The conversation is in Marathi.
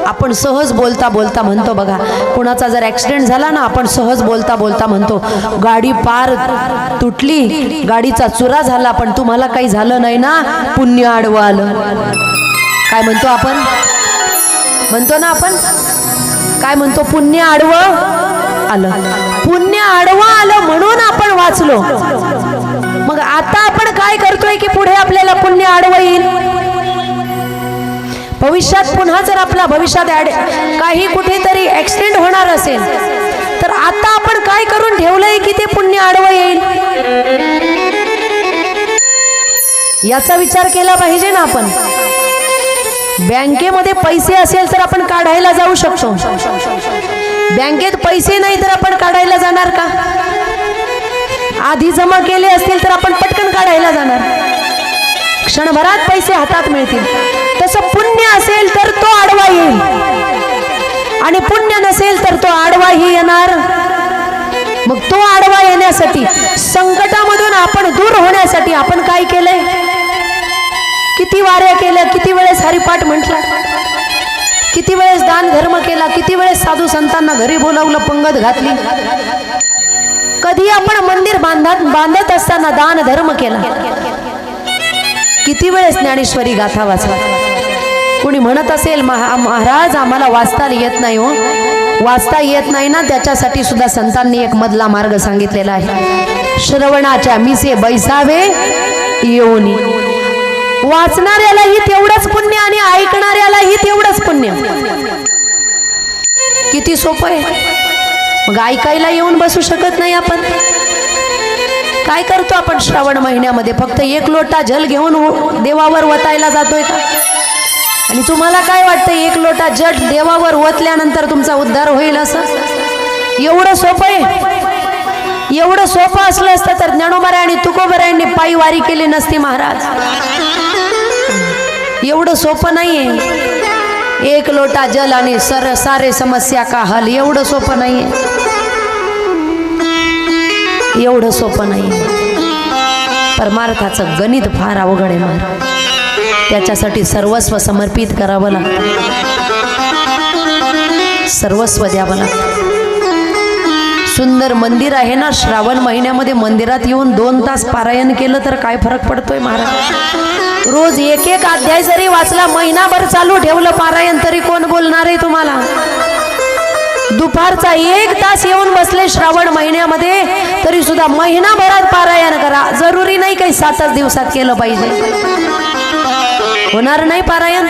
आपण सहज बोलता बोलता म्हणतो बघा, कुणाचा जर ॲक्सिडेंट झाला ना, आपण सहज बोलता बोलता म्हणतो गाडी पार तुटली, गाडीचा चुरा झाला, पण तुम्हाला काही झालं नाही ना, पुण्य आडवं आलं. काय म्हणतो आपण? म्हणतो ना आपण, काय म्हणतो? पुण्य आडवं आलं. पुण्य आडवं आलं म्हणून आपण वाचलो. मग आता आपण काय करतोय की पुढे आपल्याला पुण्य आडवं येईल. भविष्यात पुन्हा जर आपला भविष्यात काही कुठेतरी ऍक्सिडेंट होणार असेल तर आता आपण काय करून ठेवलंय की ते पुण्य आडवं येईल, याचा विचार केला पाहिजे ना आपण. बँकेमध्ये पैसे असेल तर आपण काढायला जाऊ शकतो, बँकेत पैसे नाही तर आपण काढायला जाणार का? आधी जमा केले असतील तर आपण पटकन काढायला जाणार, क्षणभरात पैसे हातात मिळतील. तसं पुण्य असेल तर तो आडवा येईल आणि पुण्य नसेल तर तो आडवाही येणार. मग तो आडवा येण्यासाठी, संकटामधून आपण दूर होण्यासाठी आपण काय केलंय? किती वाऱ्या केल्या, किती वेळेस हरिपाठ म्हटला, किती वेळेस दान धर्म केला, किती वेळेस साधू संतांना घरी बोलावलं, पंगत घातली. कधी आपण मंदिर बांधत असताना दान धर्म केला, किती वेळेस ज्ञानेश्वरी गाथा वाचला. कोणी म्हणत असेल महाराज आम्हाला वाचता येत नाही, हो वाचता येत नाही ना, त्याच्यासाठी सुद्धा संतांनी एक मधला मार्ग सांगितलेला आहे. श्रवणाच्या मिसे बैसावे येऊनी. वाचणाऱ्यालाही तेवढंच पुण्य आणि ऐकणाऱ्यालाही तेवढंच पुण्य. किती सोपं आहे. मग ऐकायला येऊन बसू शकत नाही आपण. काय करतो आपण श्रावण महिन्यामध्ये? फक्त एक लोटा जल घेऊन देवावर ओतायला जातोय का? आणि तुम्हाला काय वाटतं एक लोटा जल देवावर ओतल्यानंतर तुमचा उद्धार होईल असं? एवढं सोपं आहे? एवढं सोपं असलं असतं तर ज्ञानोबा आणि तुकोबरायांनी पायी वारी केली नसती महाराज. एवढं सोपं नाहीये. एक लोटा जल आणि सारे समस्या का हल, एवढं सोपं नाहीये, एवढं सोपं नाहीये. परमार्थाचं गणित फार अवघड आहे महाराज. त्याच्यासाठी सर्वस्व समर्पित करावं लागतं, सर्वस्व द्यावं लागतं. सुंदर मंदिर आहे ना, श्रावण महिन्यामध्ये मंदिरात येऊन 2 तास पारायण केलं तर काय फरक पडतोय महाराज? रोज एक एक अध्याय जरी वाचला, महिनाभर चालू ठेवलं पारायण, तरी कोण बोलणार आहे तुम्हाला? दुपारचा 1 तास येऊन बसले श्रावण महिन्यामध्ये तरी सुद्धा महिनाभरात पारायण करा. जरुरी नाही काही 7च दिवसात केलं पाहिजे, होणार नाही पारायण.